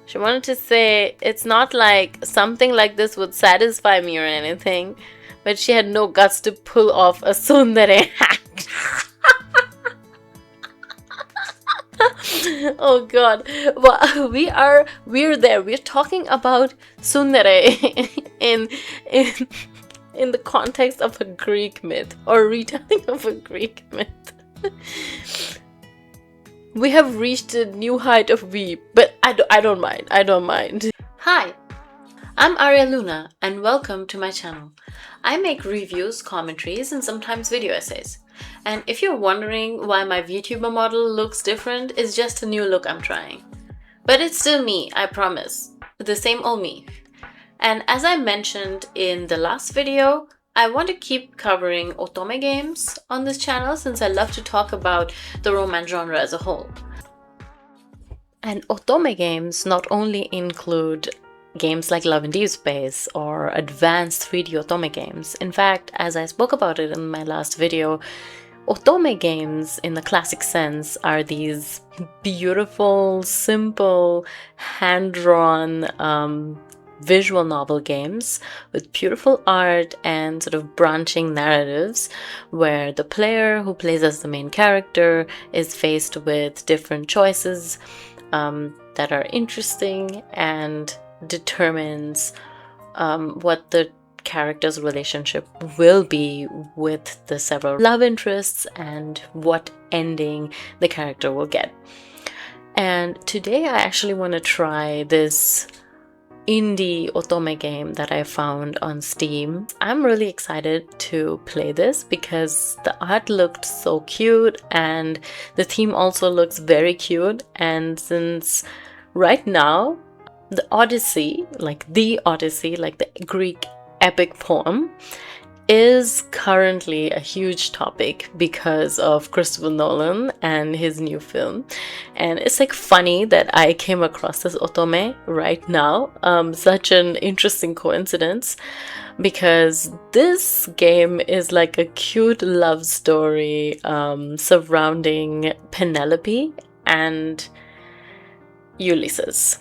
She wanted to say it's not like something like this would satisfy me or anything, but she had no guts to pull off a tsundere hat. Oh god. Well, we're there. We're talking about tsundere in the context of a Greek myth or retelling of a Greek myth. We have reached a new height of weep, but I don't mind. I don't mind. Hi, I'm Arya Luna and welcome to my channel. I make reviews, commentaries, and sometimes video essays. And if you're wondering why my VTuber model looks different, it's just a new look I'm trying. But it's still me, I promise. The same old me. And as I mentioned in the last video, I want to keep covering otome games on this channel since I love to talk about the romance genre as a whole. And otome games not include include games like Love in Deep Space or advanced 3D otome games. In fact, as I spoke about it in my last video, otome games in the classic sense are these beautiful, simple, hand-drawn visual novel games with beautiful art and sort of branching narratives where the player who plays as the main character is faced with different choices that are interesting and determines what the character's relationship will be with the several love interests and what ending the character will get. And today I actually want to try this indie otome game that I found on Steam. I'm really excited to play this because the art looked so cute and the theme also looks very cute. And since right now the Odyssey, like the Greek epic poem, is currently a huge topic because of Christopher Nolan and his new film. And it's like funny that I came across this otome right now. Such an interesting coincidence because this game is like a cute love story surrounding Penelope and Ulysses.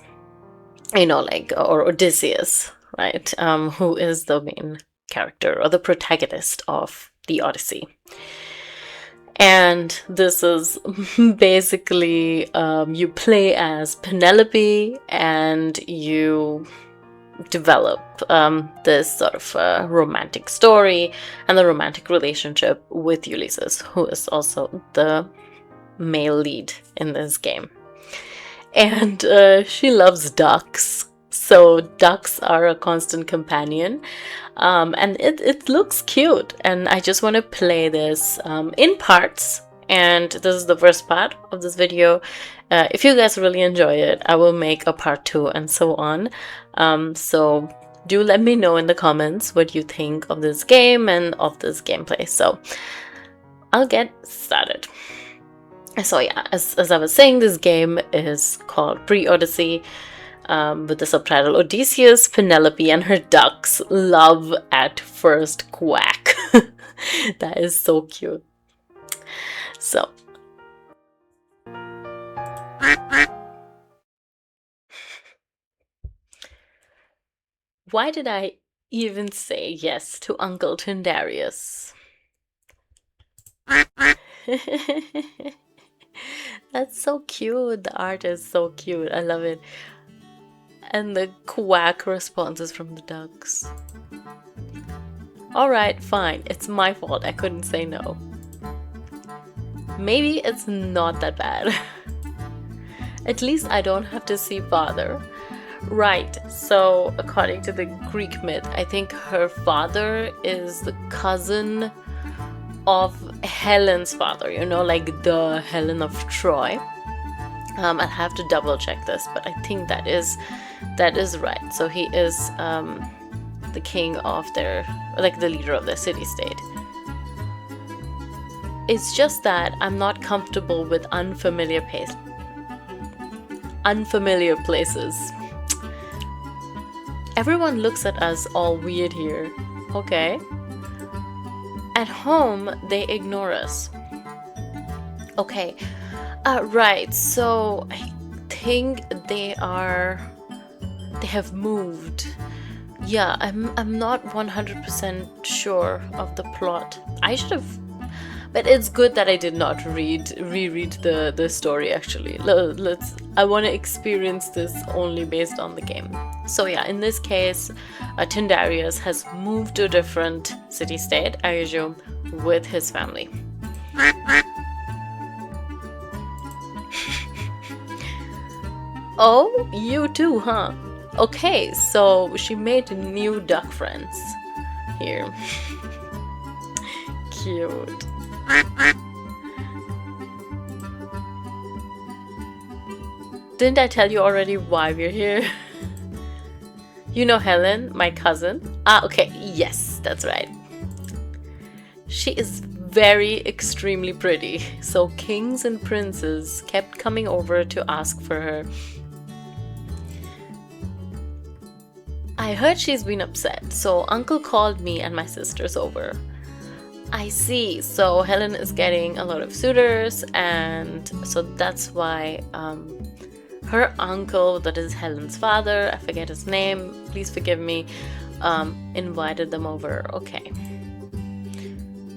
You know, or Odysseus, right? Who is the main character or the protagonist of the Odyssey. And this is basically you play as Penelope and you develop this sort of romantic story and the romantic relationship with Ulysses, who is also the male lead in this game. And she loves ducks. So ducks are a constant companion, and it looks cute, and I just want to play this in parts, and this is the first part of this video. If you guys really enjoy it, I will make a part 2 and so on. So do let me know in the comments what you think of this game and of this gameplay. So I'll get started. So yeah, as I was saying, this game is called Pre-Odyssey. With the subtitle Odysseus, Penelope, and her ducks love at first quack. That is so cute. So, why did I even say yes to Uncle Tindarius? That's so cute. The art is so cute. I love it. And the quack responses from the ducks. Alright, fine. It's my fault. I couldn't say no. Maybe it's not that bad. At least I don't have to see father. Right, so according to the Greek myth, I think her father is the cousin of Helen's father, you know, like the Helen of Troy. I'll have to double check this, but I think that is right. So he is the king of their, like the leader of their city-state. It's just that I'm not comfortable with unfamiliar places. Everyone looks at us all weird here. Okay. At home, they ignore us. Okay. Right, so I think they have moved. Yeah, I'm not 100% sure of the plot. I should have, but it's good that I did not reread the story actually. I want to experience this only based on the game. So yeah, in this case, Tyndareus has moved to a different city-state, I assume, with his family. Oh, you too, huh? Okay, so she made new duck friends here. Cute. Didn't I tell you already why we're here? You know Helen, my cousin? Ah, okay, yes, that's right. She is very extremely pretty, so kings and princes kept coming over to ask for her. I heard she's been upset, so uncle called me and my sisters over. I see, so Helen is getting a lot of suitors, and so that's why her uncle, that is Helen's father, I forget his name, please forgive me, invited them over. Okay.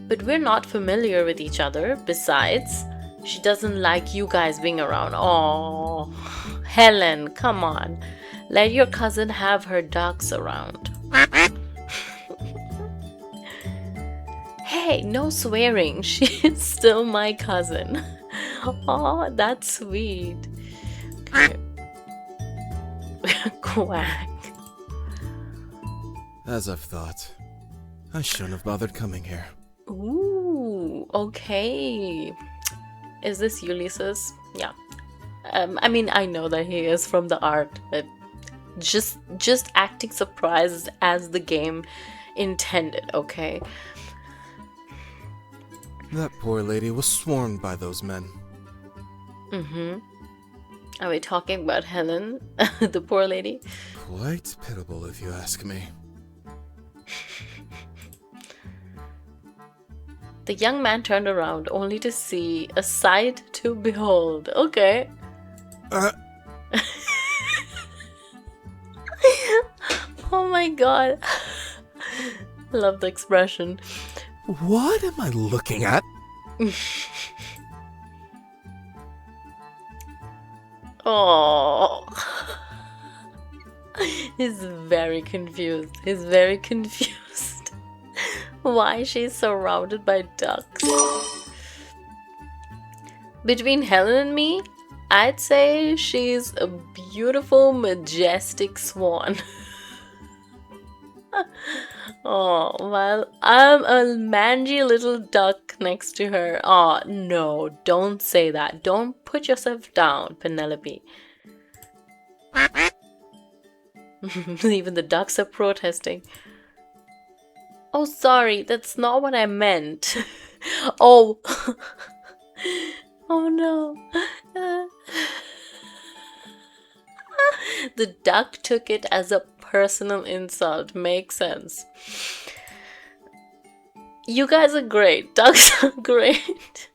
But we're not familiar with each other. Besides, she doesn't like you guys being around. Oh, Helen, come on. Let your cousin have her ducks around. Hey, no swearing. She's still my cousin. Oh, that's sweet. Okay. Quack. As I've thought. I shouldn't have bothered coming here. Ooh, okay. Is this Ulysses? Yeah. I mean, I know that he is from the art, but just acting surprised as the game intended, okay? That poor lady was swarmed by those men. Mm-hmm. Are we talking about Helen, the poor lady? Quite pitiable, if you ask me. The young man turned around only to see a sight to behold. Okay. Oh my god. Love the expression. What am I looking at? Oh. He's very confused. He's very confused. Why she's surrounded by ducks. Between Helen and me, I'd say she's a beautiful, majestic swan. Oh, while I'm a mangy little duck next to her. Oh, no, don't say that. Don't put yourself down, Penelope. Even the ducks are protesting. Oh, sorry, that's not what I meant. Oh. Oh no. The duck took it as a personal insult. Makes sense. You guys are great. Ducks are great.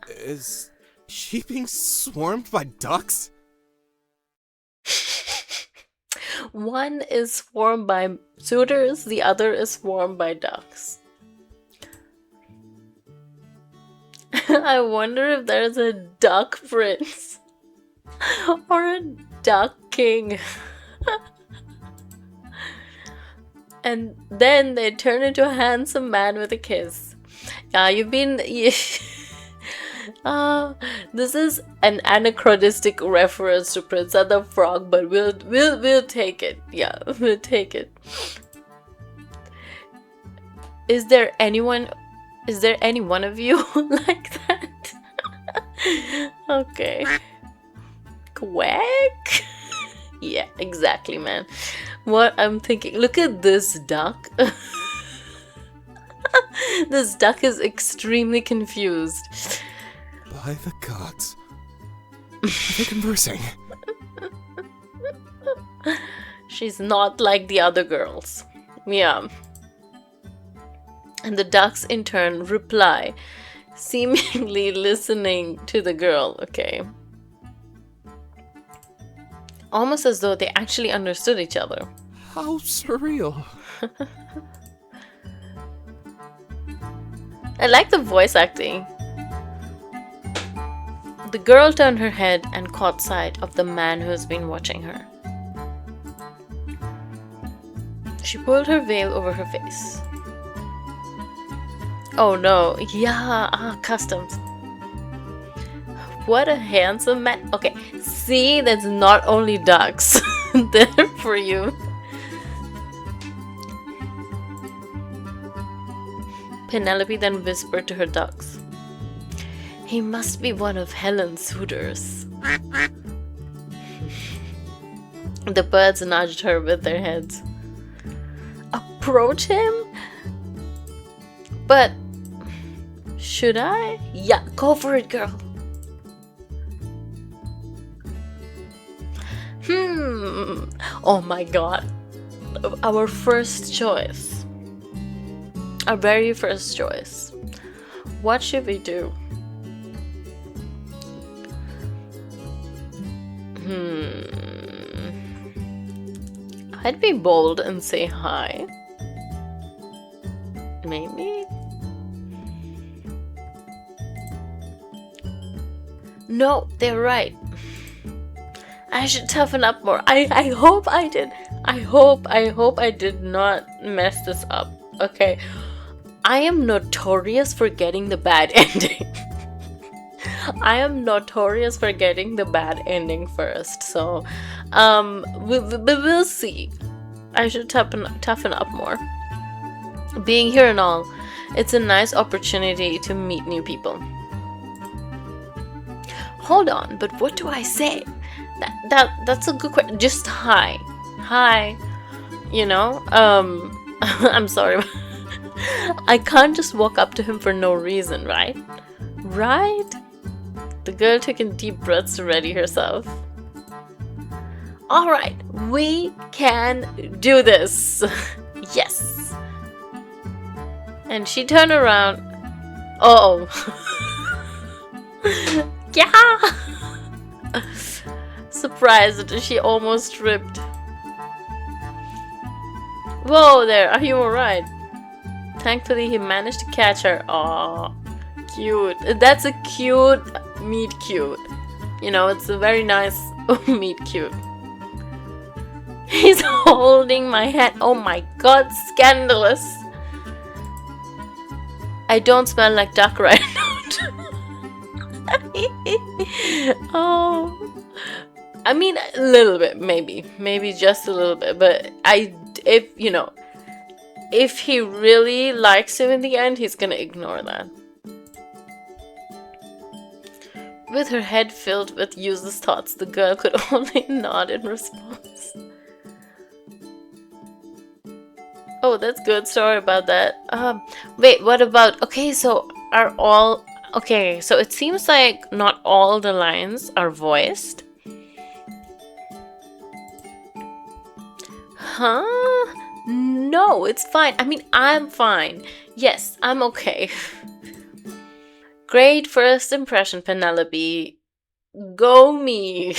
Is she being swarmed by ducks? One is swarmed by suitors, the other is swarmed by ducks. I wonder if there's a duck prince or a duck king. And then they turn into a handsome man with a kiss. Yeah, you've been... this is an anachronistic reference to Prince and the Frog, but we'll take it. Yeah, we'll take it. Is there any one of you like that? Okay. Quack? Yeah, exactly, man. What I'm thinking. Look at this duck. This duck is extremely confused. By the gods. Are they conversing? She's not like the other girls. Yeah. And the ducks in turn reply, seemingly listening to the girl. Okay. almost as though they actually understood each other. How surreal. I like the voice acting. The girl turned her head and caught sight of the man who has been watching her. She pulled her veil over her face. Oh no, yeah, customs. What a handsome man. Okay, see, that's not only ducks there for you. Penelope then whispered to her ducks, "He must be one of Helen's suitors." The birds nudged her with their heads. Approach him? But should I? Yeah, go for it, girl. Oh my god. Our first choice. Our very first choice. What should we do? I'd be bold and say hi. Maybe? No, they're right. I should toughen up more. I hope I did. I hope I did not mess this up. Okay. I am notorious for getting the bad ending. I am notorious for getting the bad ending first. So, we'll see. I should toughen up more. Being here and all, it's a nice opportunity to meet new people. Hold on, but what do I say? That's a good question. Just hi. You know? I'm sorry. I can't just walk up to him for no reason, right? Right? The girl took in deep breaths to ready herself. Alright, we can do this. Yes. And she turned around. Oh. Yeah. Surprised, she almost tripped. Whoa there, are you alright? Thankfully, he managed to catch her. Aww, cute. That's a cute meet cute. You know, it's a very nice meet cute. He's holding my hand. Oh my god, scandalous. I don't smell like duck right now. Oh. I mean, a little bit, maybe just a little bit, but if he really likes him in the end, he's gonna ignore that. With her head filled with useless thoughts, the girl could only nod in response. Oh, that's good. Sorry about that. Wait, what about... Okay, so it seems like not all the lines are voiced. Huh? No, it's fine. I mean, I'm fine. Yes, I'm okay. Great first impression, Penelope. Go me.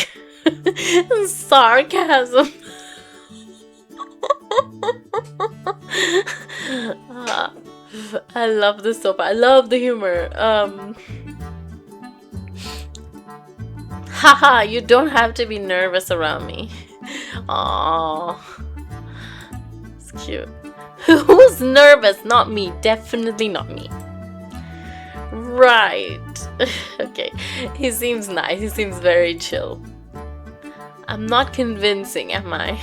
Sarcasm. I love this soap. I love the humor. Haha, you don't have to be nervous around me. Aww. It's cute. Who's nervous? Not me. Definitely not me. Right. Okay. He seems nice. He seems very chill. I'm not convincing, am I?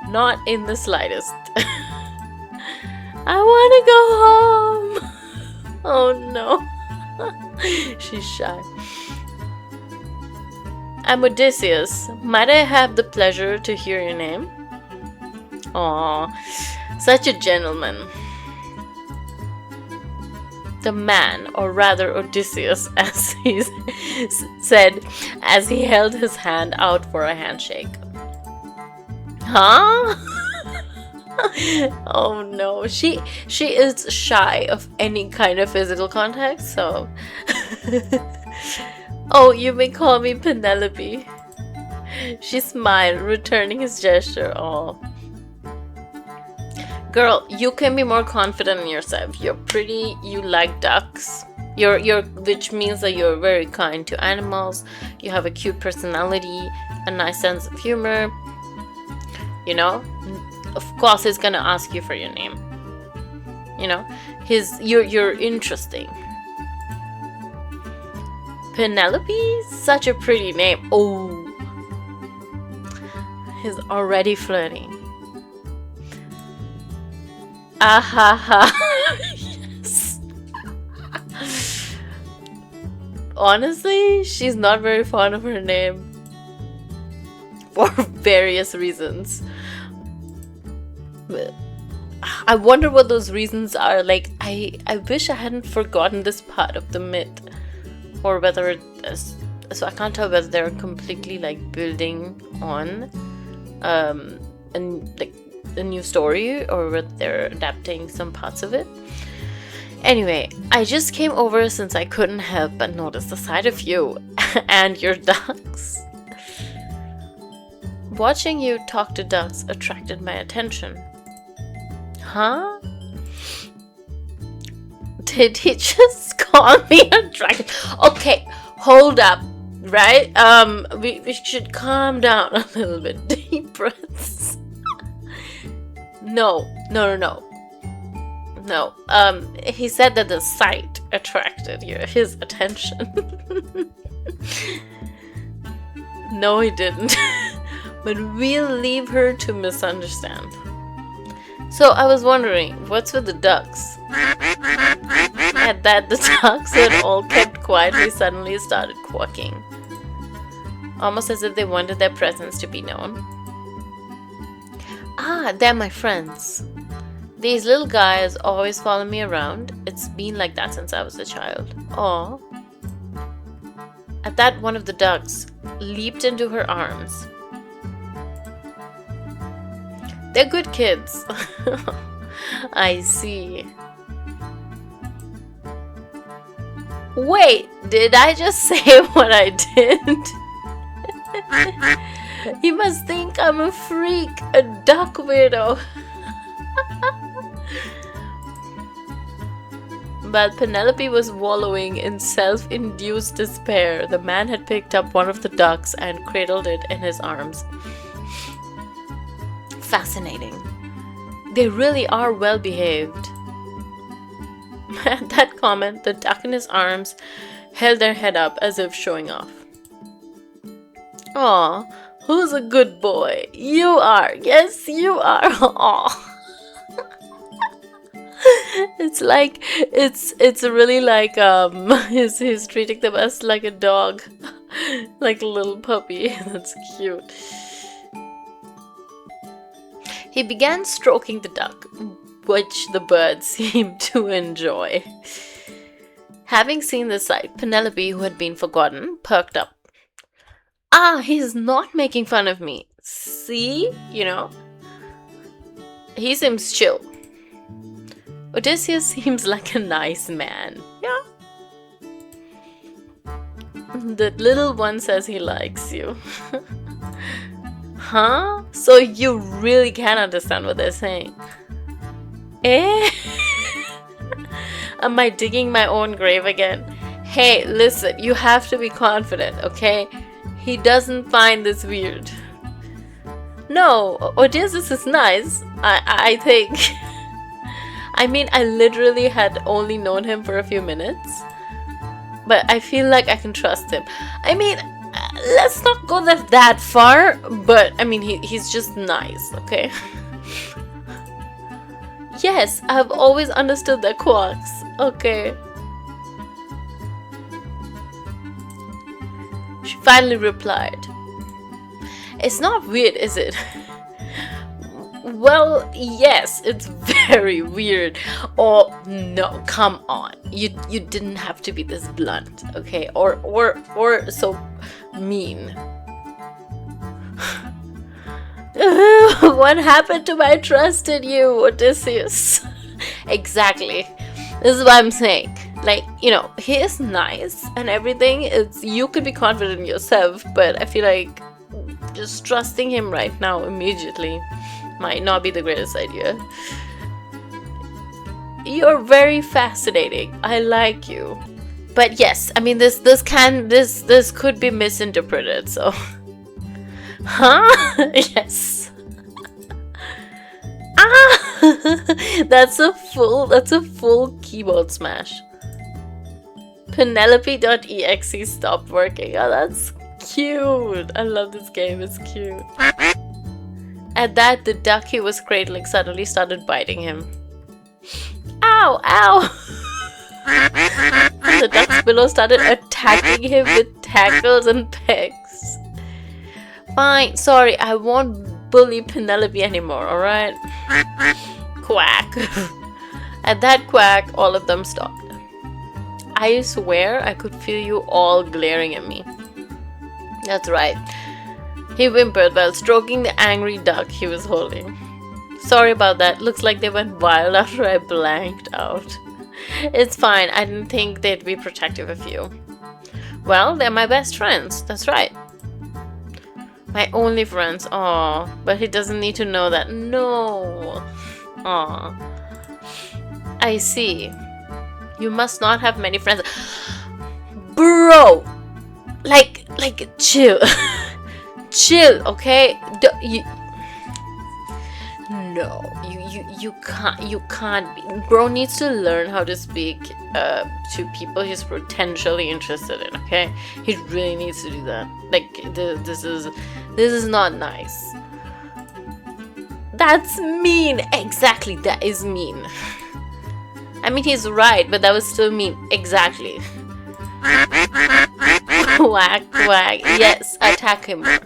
Not in the slightest. I want to go home. Oh no. She's shy. I'm Odysseus. Might I have the pleasure to hear your name? Aw, such a gentleman. The man, or rather Odysseus, as he said as he held his hand out for a handshake. Huh? Oh no, she is shy of any kind of physical contact, so... Oh, you may call me Penelope. She smiled, returning his gesture. Oh. Girl, you can be more confident in yourself. You're pretty, you like ducks. Which means that you're very kind to animals. You have a cute personality, a nice sense of humor. You know? Of course he's gonna ask you for your name. You know? You're interesting. Penelope? Such a pretty name. Oh. He's already flirting. Ahaha. Yes. Honestly, she's not very fond of her name. For various reasons. I wonder what those reasons are. Like, I wish I hadn't forgotten this part of the myth. Or whether it is, so I can't tell whether they're completely like building on and like a new story, or whether they're adapting some parts of it. Anyway, I just came over since I couldn't help but notice the sight of you and your ducks. Watching you talk to ducks attracted my attention. Huh? Did he just call me a dragon? Okay, hold up, right? We should calm down a little bit. Deep breaths. No. He said that the sight attracted his attention. No, he didn't. But we'll leave her to misunderstand. So I was wondering, what's with the ducks? At that, the ducks who had all kept quietly suddenly started quacking. Almost as if they wanted their presence to be known. Ah, they're my friends. These little guys always follow me around. It's been like that since I was a child. Aw. At that, one of the ducks leaped into her arms. They're good kids. I see. Wait, did I just say what I did? He must think I'm a freak, a duck weirdo. But Penelope was wallowing in self-induced despair. The man had picked up one of the ducks and cradled it in his arms. Fascinating. They really are well behaved. At that comment, the duck in his arms held their head up as if showing off. Aw, who's a good boy? You are. Yes, you are. Aw. It's like it's really like he's treating them as like a dog, like a little puppy. That's cute. He began stroking the duck, which the bird seemed to enjoy. Having seen the sight, Penelope, who had been forgotten, perked up. Ah, he's not making fun of me. See? You know? He seems chill. Odysseus seems like a nice man. Yeah. The little one says he likes you. Huh? So you really can't understand what they're saying. Eh? Am I digging my own grave again? Hey, listen, you have to be confident, okay? He doesn't find this weird. No, Odysseus is nice, I think. I mean, I literally had only known him for a few minutes. But I feel like I can trust him. I mean, let's not go that far. But, I mean, he's just nice, okay? Yes, I've always understood their quirks. Okay. She finally replied. It's not weird, is it? Well, yes, it's very weird. Oh, no, come on. You didn't have to be this blunt, okay? Or so mean. What happened to my trust in you, Odysseus? Exactly. This is what I'm saying. Like, you know, he is nice and everything. You could be confident in yourself, but I feel like Just trusting him right now immediately might not be the greatest idea. You're very fascinating. I like you. But yes, I mean this could be misinterpreted, so huh? Yes. Ah, that's a full keyboard smash. Penelope.exe stopped working. Oh, that's cute. I love this game. It's cute. At that, the duck he was cradling suddenly started biting him. Ow! Ow! The duck's pillow started attacking him with tackles and pegs. Fine, sorry, I won't bully Penelope anymore, alright? Quack. At that quack, all of them stopped. I swear I could feel you all glaring at me. That's right. He whimpered while stroking the angry duck he was holding. Sorry about that. Looks like they went wild after I blanked out. It's fine. I didn't think they'd be protective of you. Well, they're my best friends. That's right. My only friends. Aw. But he doesn't need to know that. No. Aw. I see. You must not have many friends. Bro! Like, chill. Chill, okay? You can't be. Bro needs to learn how to speak to people he's potentially interested in, okay? He really needs to do that. Like, this is not nice. That's mean. Exactly, that is mean. I mean, he's right, but that was still mean. Exactly. Quack, quack. Yes, attack him more.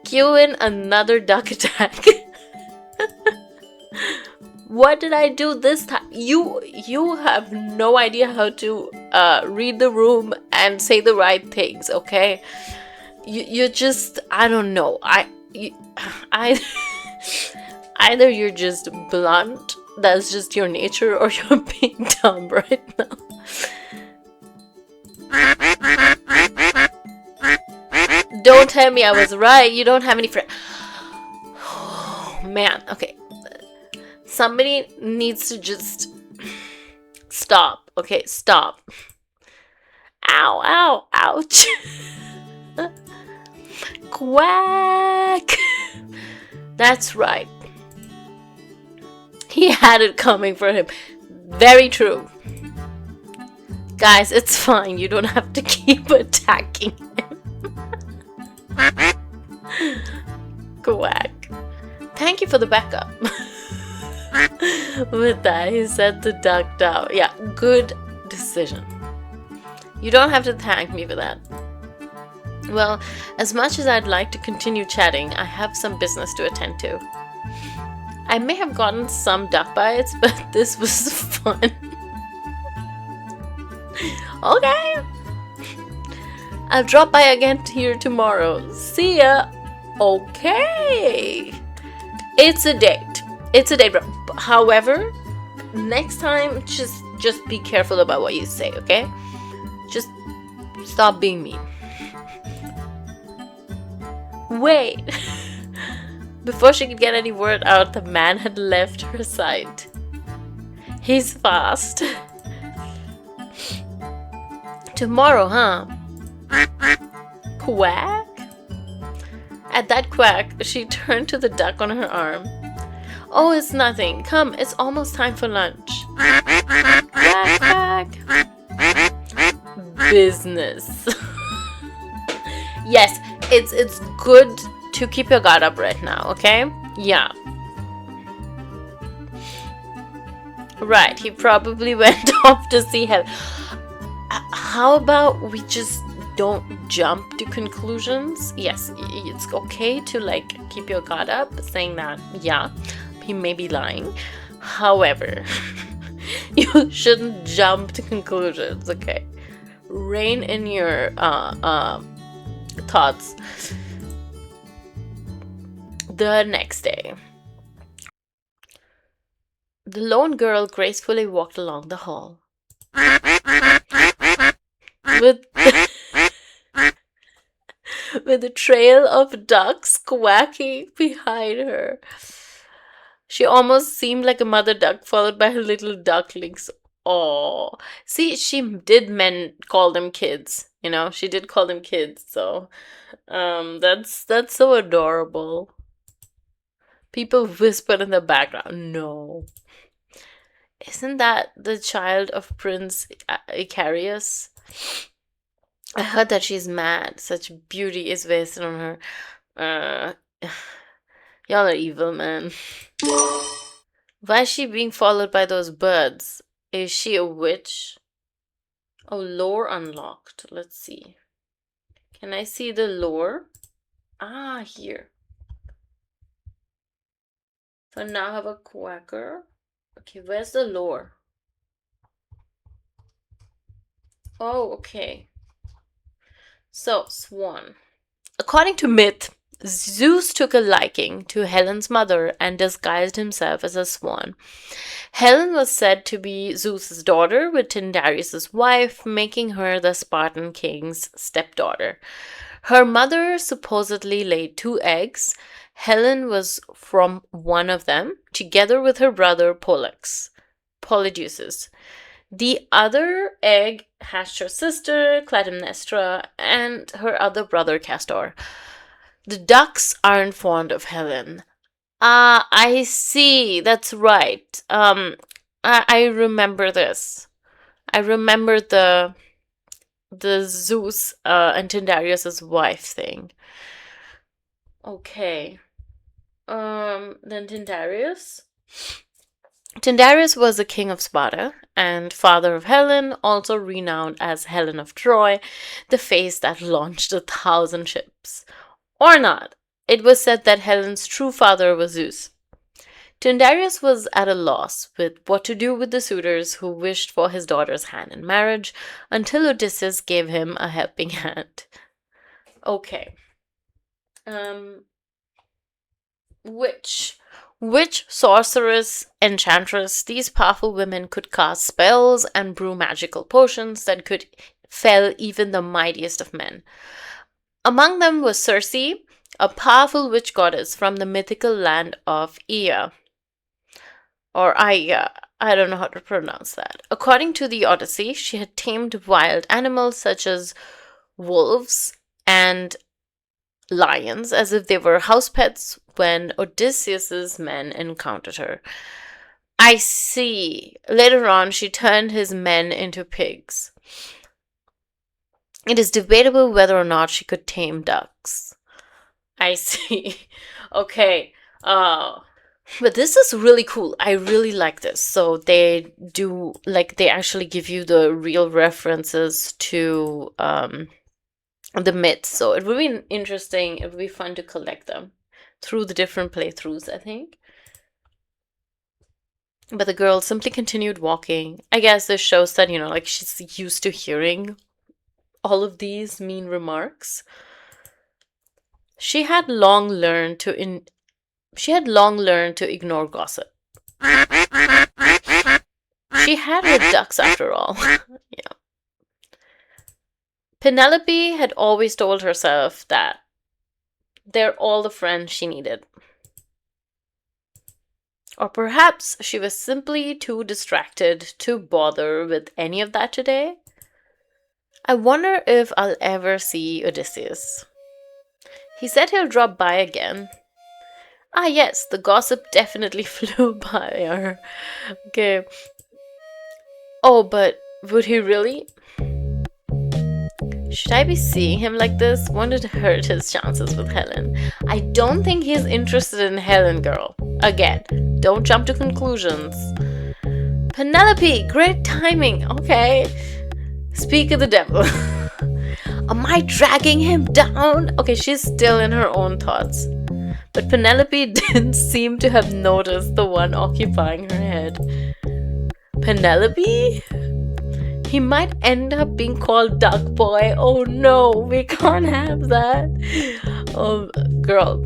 Cue in another duck attack. What did I do this time? You have no idea how to read the room and say the right things, okay? You just, I don't know. Either you're just blunt, that's just your nature, or you're being dumb right now. Don't tell me I was right. You don't have any friends. Oh, man. Okay. Somebody needs to just stop. Okay, stop. Ow, ow, ouch. Quack. That's right. He had it coming for him. Very true. Guys, it's fine. You don't have to keep attacking him. Quack. Thank you for the backup. With that, he set the duck down. Yeah, good decision. You don't have to thank me for that. Well, as much as I'd like to continue chatting, I have some business to attend to. I may have gotten some duck bites, but this was fun. Okay. I'll drop by again here tomorrow. See ya. Okay. It's a date. It's a date. However, next time, just be careful about what you say, okay? Just stop being mean. Wait. Before she could get any word out, the man had left her side. He's fast. Tomorrow, huh? Quack? At that quack, she turned to the duck on her arm. Oh, it's nothing. Come, it's almost time for lunch. Quack, quack. Business. Yes, it's good to keep your guard up right now, okay? Yeah. Right, he probably went off to see hell. How about we just don't jump to conclusions? Yes, it's okay to like keep your guard up, saying that, yeah, he may be lying. However, you shouldn't jump to conclusions, okay? Rein in your thoughts. The next day, the lone girl gracefully walked along the hall. with a trail of ducks quacking behind her. She almost seemed like a mother duck followed by her little ducklings. Oh, see, she did call them kids. She did call them kids. So, that's so adorable. People whispered in the background. No, isn't that the child of Prince Icarius? I heard that she's mad. Such beauty is wasted on her. Uh, y'all are evil, man. Why is she being followed by those birds? Is she a witch? Oh, lore unlocked. Let's see. Can I see the lore? Ah, here. So now I have a quacker. Okay, where's the lore? Oh, okay. So, swan. According to myth, Zeus took a liking to Helen's mother and disguised himself as a swan. Helen was said to be Zeus's daughter, with Tyndareus' wife, making her the Spartan king's stepdaughter. Her mother supposedly laid 2 eggs. Helen was from one of them, together with her brother Polydeuces. The other egg hatched her sister, Clytemnestra, and her other brother, Castor. The ducks aren't fond of Helen. Ah, I see. That's right. I remember this. I remember the Zeus and Tyndareus' wife thing. Okay. Then Tyndareus. Tyndareus was the king of Sparta and father of Helen, also renowned as Helen of Troy, the face that launched 1,000 ships. Or not. It was said that Helen's true father was Zeus. Tyndareus was at a loss with what to do with the suitors who wished for his daughter's hand in marriage, until Odysseus gave him a helping hand. Okay. Witch, sorceress, enchantress, these powerful women could cast spells and brew magical potions that could fell even the mightiest of men. Among them was Circe, a powerful witch goddess from the mythical land of Ea. Or Aia, I don't know how to pronounce that. According to the Odyssey, she had tamed wild animals such as wolves and lions as if they were house pets when Odysseus's men encountered her. I see. Later on, she turned his men into pigs. It is debatable whether or not she could tame ducks. I see. Okay. But this is really cool. I really like this. So they actually give you the real references to the myths. So it would be interesting. It would be fun to collect them through the different playthroughs, I think. But the girl simply continued walking. I guess this shows that, she's used to hearing all of these mean remarks. She had long learned to ignore gossip. She had her ducks after all. Yeah. Penelope had always told herself that they're all the friends she needed. Or perhaps she was simply too distracted to bother with any of that today. I wonder if I'll ever see Odysseus. He said he'll drop by again. Ah yes, the gossip definitely flew by her. Okay. Oh, but would he really? Should I be seeing him like this? Won't it hurt his chances with Helen? I don't think he's interested in Helen, girl. Again, don't jump to conclusions. Penelope, great timing. Okay. Speak of the devil. Am I dragging him down? Okay, she's still in her own thoughts. But Penelope didn't seem to have noticed the one occupying her head. Penelope? He might end up being called Duck Boy. Oh no, we can't have that. Oh, girl.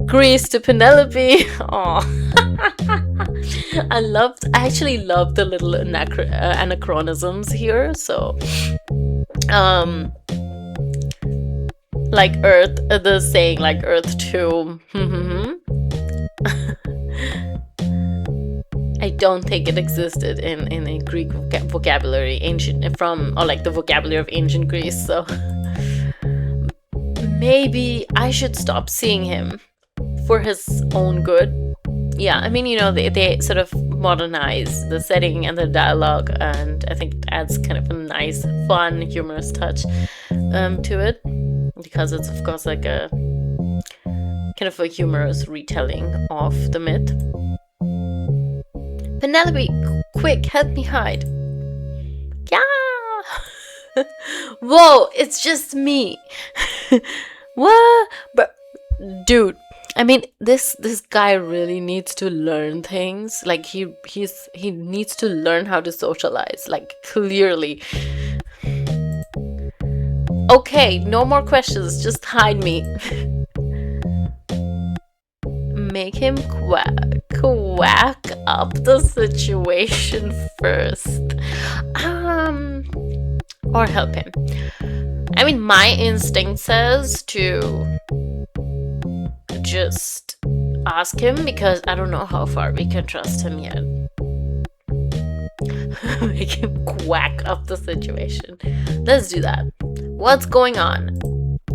Grease to Penelope. Oh. I actually loved the little anachronisms here. So, Like Earth, the saying like Earth 2. I don't think it existed in a Greek vocabulary, or like the vocabulary of ancient Greece, so maybe I should stop seeing him for his own good. Yeah, I mean, they sort of modernize the setting and the dialogue, and I think it adds kind of a nice, fun, humorous touch to it, because it's, of course, like a kind of a humorous retelling of the myth. Penelope, quick, help me hide. Yeah! Whoa, it's just me. What? But, dude, I mean, this guy really needs to learn things. Like, he needs to learn how to socialize. Like, clearly. Okay, no more questions. Just hide me. Make him quack up the situation first. Or help him. I mean, my instinct says to just ask him, because I don't know how far we can trust him yet. Make him quack up the situation. Let's do that. What's going on?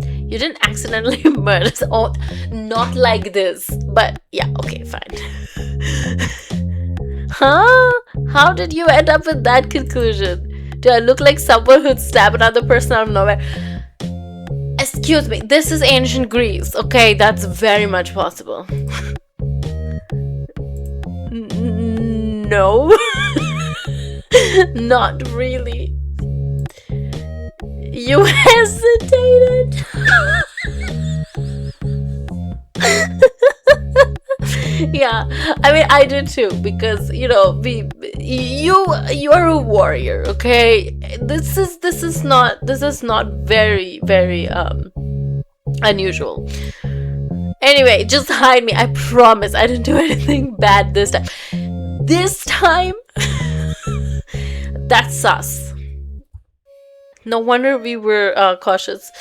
You didn't accidentally murder. Oh, not like this. But yeah, okay, fine. Huh? How did you end up with that conclusion? Do I look like someone who'd stab another person out of nowhere? Excuse me, this is ancient Greece, okay? That's very much possible. No. Not really. You hesitated. Yeah, I mean, I did too, because you are a warrior, okay? This is not very unusual. Anyway, just hide me. I promise I didn't do anything bad this time. This time, that's sus. No wonder we were cautious.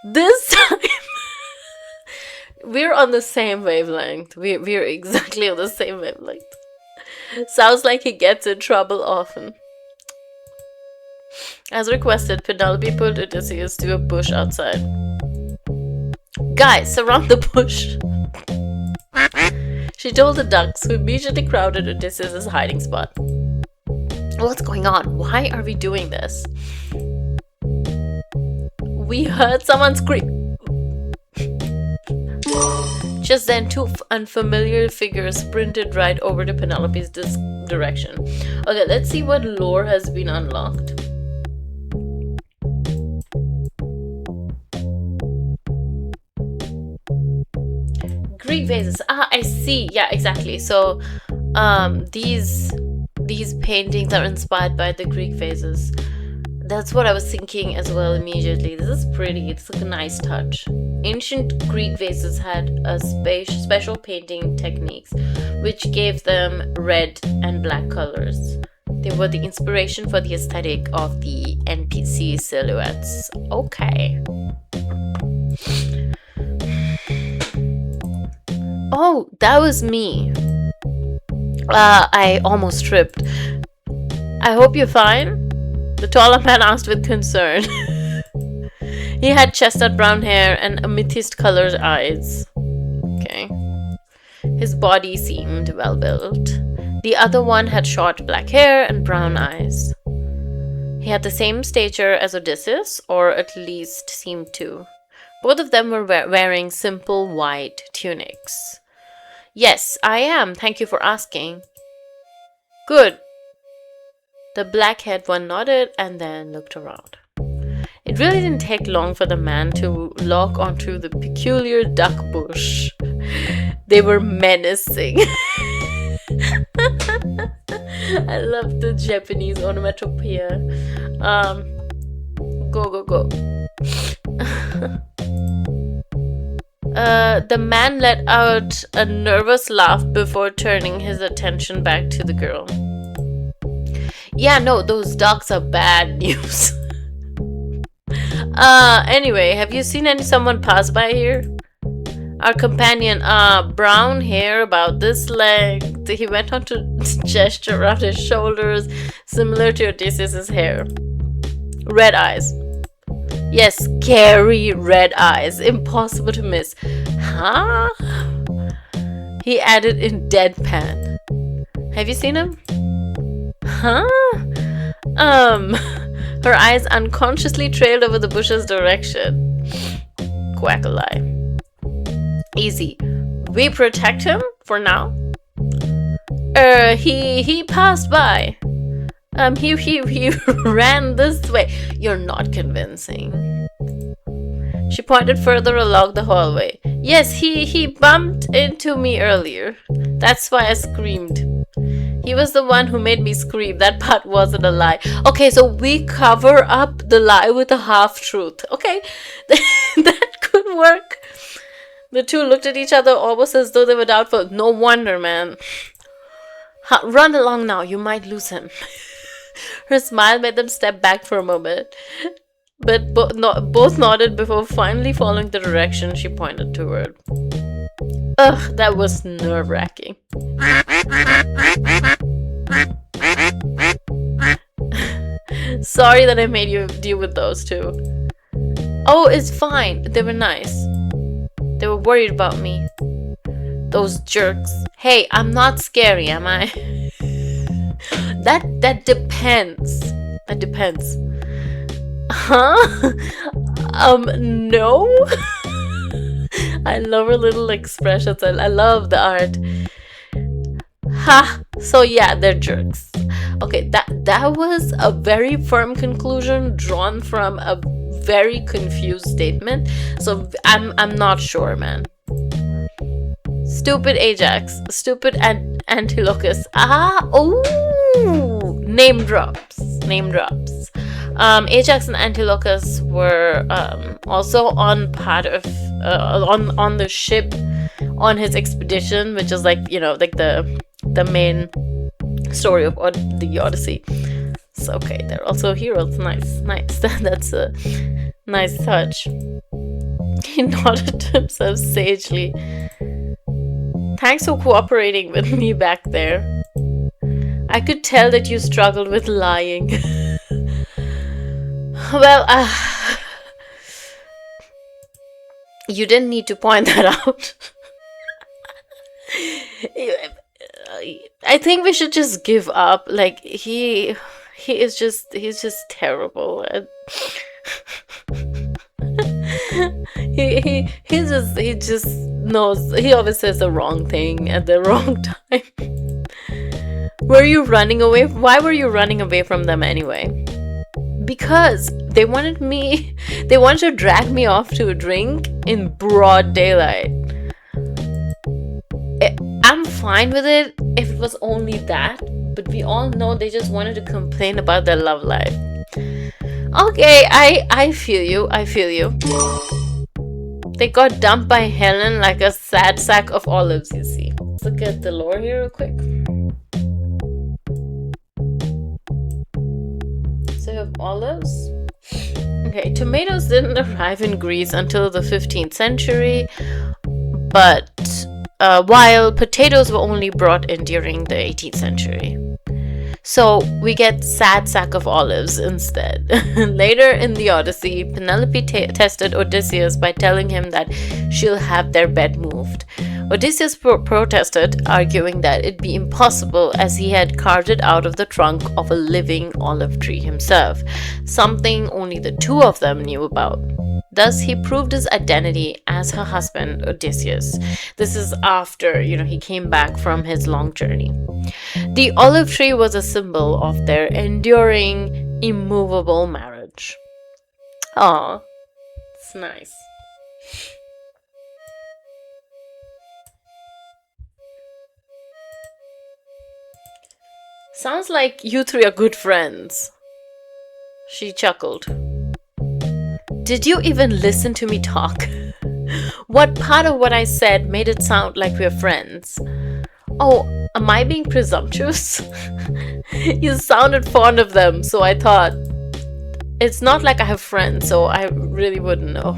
This time, we're on the same wavelength. We're exactly on the same wavelength. Sounds like he gets in trouble often. As requested, Penelope pulled Odysseus to a bush outside. Guys, surround the bush. She told the ducks, who immediately crowded Odysseus' hiding spot. What's going on? Why are we doing this? We heard someone scream. Just then, two unfamiliar figures sprinted right over to Penelope's direction. Okay, let's see what lore has been unlocked. Greek vases. Ah, I see. Yeah, exactly. So, these paintings are inspired by the Greek vases. That's what I was thinking as well immediately. This is pretty. It's like a nice touch. Ancient Greek vases had a special painting techniques, which gave them red and black colors. They were the inspiration for the aesthetic of the NPC silhouettes. Okay. Oh, that was me. I almost tripped. I hope you're fine. The taller man asked with concern. He had chestnut brown hair and amethyst-colored eyes. Okay. His body seemed well built. The other one had short black hair and brown eyes. He had the same stature as Odysseus, or at least seemed to. Both of them were wearing simple white tunics. Yes, I am. Thank you for asking. Good. The black-haired one nodded and then looked around. It really didn't take long for the man to lock onto the peculiar duck bush. They were menacing. I love the Japanese onomatopoeia. Go. The man let out a nervous laugh before turning his attention back to the girl. Yeah, no, those ducks are bad news. Anyway, have you seen someone pass by here? Our companion, brown hair about this length. He went on to gesture around his shoulders, similar to Odysseus' hair. Red eyes. Yes, scary red eyes. Impossible to miss. Huh? He added in deadpan. Have you seen him? Huh? Her eyes unconsciously trailed over the bush's direction. Quack-a-lie. Easy. We protect him for now? He passed by. He ran this way. You're not convincing. She pointed further along the hallway. Yes, he bumped into me earlier. That's why I screamed. He was the one who made me scream. That part wasn't a lie. Okay, so we cover up the lie with a half-truth. Okay, that could work. The two looked at each other almost as though they were doubtful. No wonder, man. Run along now, you might lose him. Her smile made them step back for a moment. But both nodded before finally following the direction she pointed toward. Ugh, that was nerve-wracking. Sorry that I made you deal with those two. Oh, it's fine. They were nice. They were worried about me. Those jerks. Hey, I'm not scary, am I? That depends. That depends. Huh? No? I love her little expressions. I love the art. Ha! So yeah, they're jerks. Okay, that was a very firm conclusion drawn from a very confused statement. So I'm not sure, man. Stupid Ajax. Stupid Antilochus. Name drops. Name drops. Ajax and Antilochus were also on part of on the ship on his expedition, which is like, you know, like the main story of the Odyssey. So okay, they're also heroes. Nice. That's a nice touch. He nodded to himself sagely. Thanks for cooperating with me back there. I could tell that you struggled with lying. Well, you didn't need to point that out. I think we should just give up. Like, he's just terrible. He just knows. He always says the wrong thing at the wrong time. Were you running away? Why were you running away from them anyway? Because they wanted to drag me off to a drink in broad daylight. I'm fine with it if it was only that, but we all know they just wanted to complain about their love life. Okay, I feel you. They got dumped by Helen like a sad sack of olives, you see. Let's look at the lore here real quick. So you have olives. Okay, tomatoes didn't arrive in Greece until the 15th century, but while potatoes were only brought in during the 18th century. So we get sad sack of olives instead. Later in the Odyssey, Penelope tested Odysseus by telling him that she'll have their bed moved. Odysseus protested, arguing that it'd be impossible as he had carved it out of the trunk of a living olive tree himself, something only the two of them knew about. Thus, he proved his identity as her husband, Odysseus. This is after, he came back from his long journey. The olive tree was a symbol of their enduring, immovable marriage. Aw, it's nice. Sounds like you three are good friends. She chuckled. Did you even listen to me talk? What part of what I said made it sound like we're friends? Oh, am I being presumptuous? You sounded fond of them, so I thought. It's not like I have friends, so I really wouldn't know.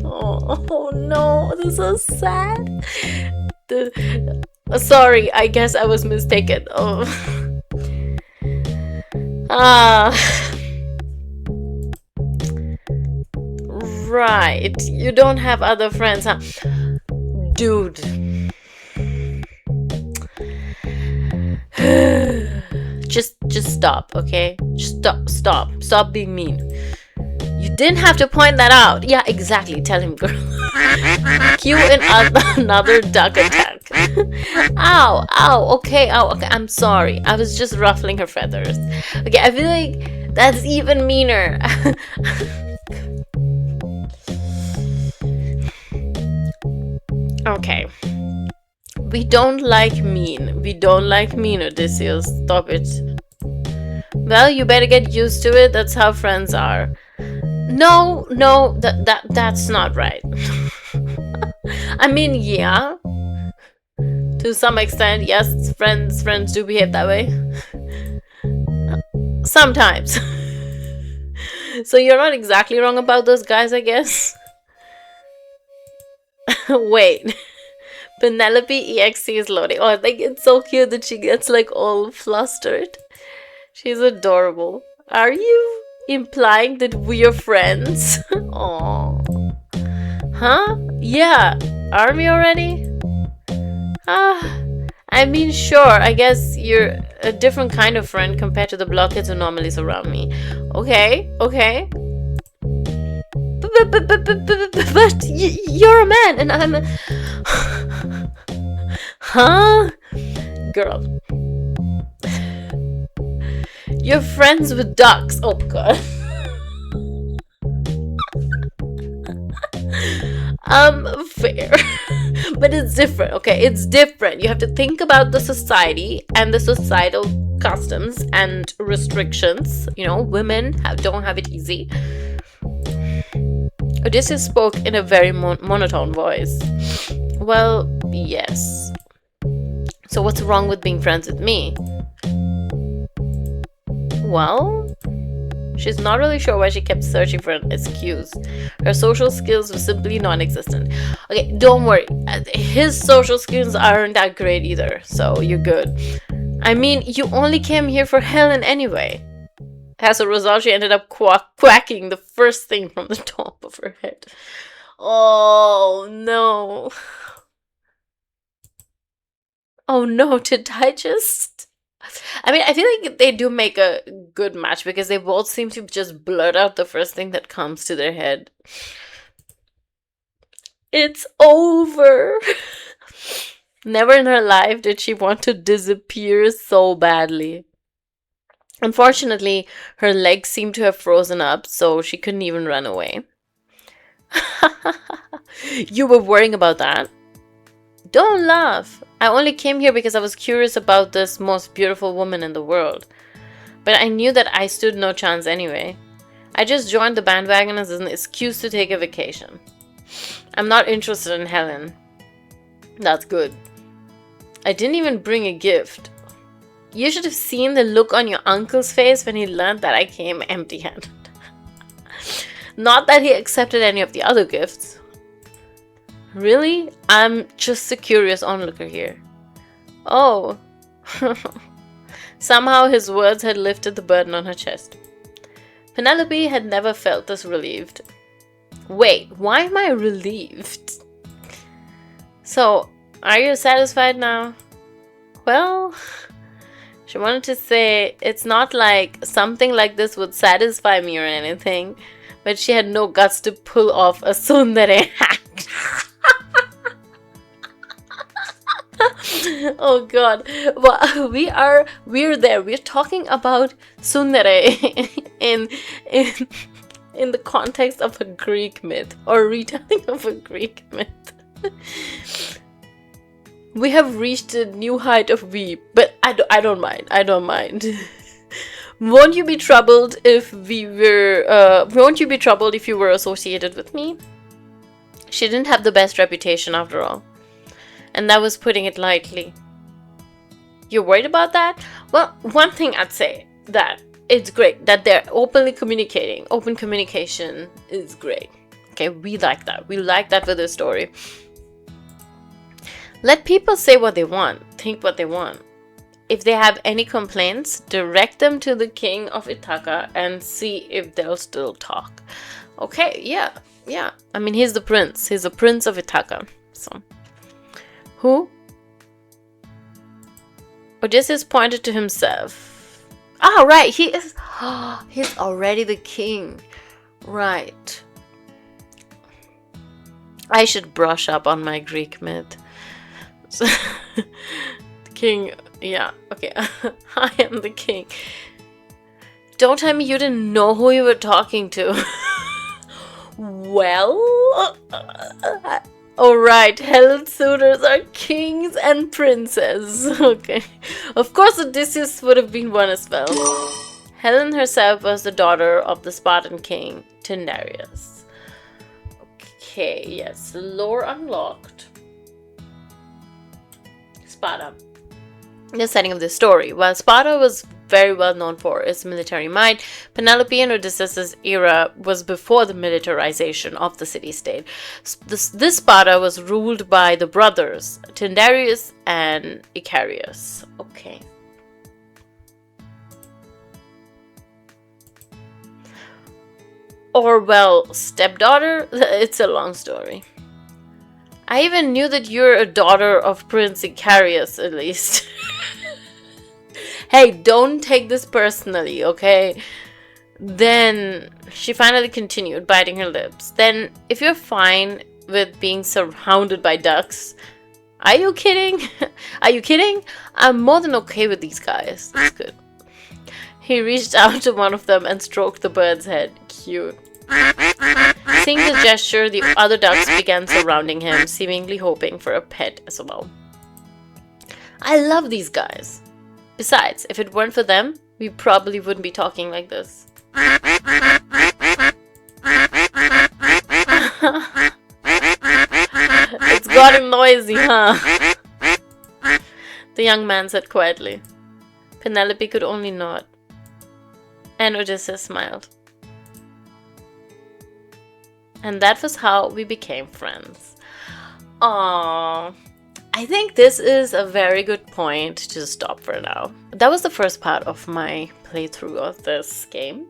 Oh no, this is sad. Sorry, I guess I was mistaken. Oh. Right. You don't have other friends, huh? Dude. Just stop, okay? Just stop being mean. You didn't have to point that out. Yeah, exactly. Tell him, girl. Cue in another duck attack. Ow, okay, I'm sorry. I was just ruffling her feathers. Okay, I feel like that's even meaner. Okay. We don't like mean. We don't like mean, Odysseus. Stop it. Well, you better get used to it. That's how friends are. No, that's not right. I mean, yeah. To some extent, yes, friends do behave that way. Sometimes. So you're not exactly wrong about those guys, I guess. Wait. Penelope EXC is loading. Oh, I think it's so cute that she gets like all flustered. She's adorable. Are you implying that we're friends? Oh. Huh? Yeah. Are we already? I mean, sure. I guess you're a different kind of friend compared to the blockheads who normally surround me. Okay. But you're a man and I'm a... Huh? Girl. You're friends with ducks. Oh god. Fair. But it's different, okay? It's different. You have to think about the society and the societal customs and restrictions. You know, women don't have it easy. Odysseus spoke in a very monotone voice. Well, yes. So what's wrong with being friends with me? Well, she's not really sure why she kept searching for an excuse. Her social skills were simply non-existent. Okay, don't worry. His social skills aren't that great either, so you're good. I mean, you only came here for Helen anyway. As a result, she ended up quacking the first thing from the top of her head. Oh no. Oh no, did I just... I mean, I feel like they do make a good match because they both seem to just blurt out the first thing that comes to their head. It's over. Never in her life did she want to disappear so badly. Unfortunately, her legs seemed to have frozen up, so she couldn't even run away. You were worrying about that? Don't laugh. I only came here because I was curious about this most beautiful woman in the world. But I knew that I stood no chance anyway. I just joined the bandwagon as an excuse to take a vacation. I'm not interested in Helen. That's good. I didn't even bring a gift. You should have seen the look on your uncle's face when he learned that I came empty-handed. Not that he accepted any of the other gifts. Really? I'm just a curious onlooker here. Oh. Somehow his words had lifted the burden on her chest. Penelope had never felt this relieved. Wait, why am I relieved? So, are you satisfied now? Well, she wanted to say it's not like something like this would satisfy me or anything, but she had no guts to pull off a tsundere act. Oh god. Well, we're there. We're talking about tsundere in the context of a Greek myth or retelling of a Greek myth. We have reached a new height of weep, but I don't mind. I don't mind. Won't you be troubled if you were associated with me? She didn't have the best reputation after all. And that was putting it lightly. You're worried about that? Well, one thing I'd say that it's great that they're openly communicating. Open communication is great. Okay, we like that. We like that with this story. Let people say what they want, think what they want. If they have any complaints, direct them to the king of Ithaca and see if they'll still talk. Okay, yeah. I mean, he's the prince. He's the prince of Ithaca. So, who? Odysseus pointed to himself. Ah, right. He is. He's already the king. Right. I should brush up on my Greek myth. So, the king. Yeah, okay. I am the king. Don't tell me you didn't know who you were talking to. Well, alright, Helen's suitors are kings and princes. Okay. Of course, Odysseus would have been one as well. Helen herself was the daughter of the Spartan king, Tyndareus. Okay, yes. Lore unlocked. Sparta. The setting of this story. While Sparta was very well known for its military might, Penelope and Odysseus' era was before the militarization of the city-state. This Sparta was ruled by the brothers, Tyndareus and Icarius. Okay. Or, well, stepdaughter? It's a long story. I even knew that you're a daughter of Prince Icarius, at least. Hey, don't take this personally, okay? Then she finally continued, biting her lips. Then, if you're fine with being surrounded by ducks, are you kidding? Are you kidding? I'm more than okay with these guys. That's good. He reached out to one of them and stroked the bird's head. Cute. Seeing the gesture, the other ducks began surrounding him, seemingly hoping for a pet as well. I love these guys. Besides, if it weren't for them, we probably wouldn't be talking like this. It's gotten noisy, huh? The young man said quietly. Penelope could only nod. And Odysseus smiled. And that was how we became friends. Aww. I think this is a very good point to stop for now. That was the first part of my playthrough of this game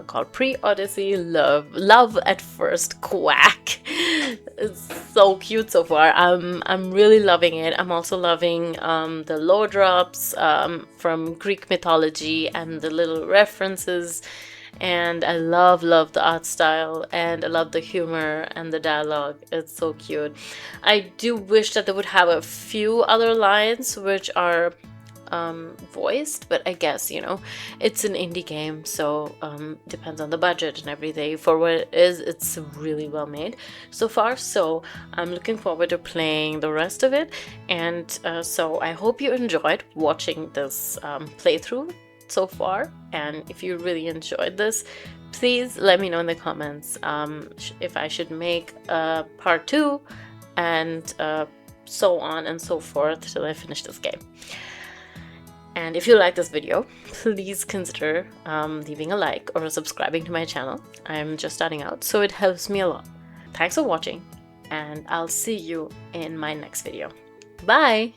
called Pre-Odyssey Love at First Quack. It's so cute so far. I'm really loving it. I'm also loving the lore drops from Greek mythology and the little references. And I love the art style, and I love the humor and the dialogue. It's so cute. I do wish that they would have a few other lines which are voiced, but I guess, you know, it's an indie game, so depends on the budget and everything. For what it is, it's really well made so far, so I'm looking forward to playing the rest of it. And so I hope you enjoyed watching this playthrough so far, and if you really enjoyed this, please let me know in the comments if I should make a part 2, and so on and so forth till I finish this game. And if you like this video, please consider leaving a like or subscribing to my channel. I'm just starting out, so it helps me a lot. Thanks for watching, and I'll see you in my next video. Bye!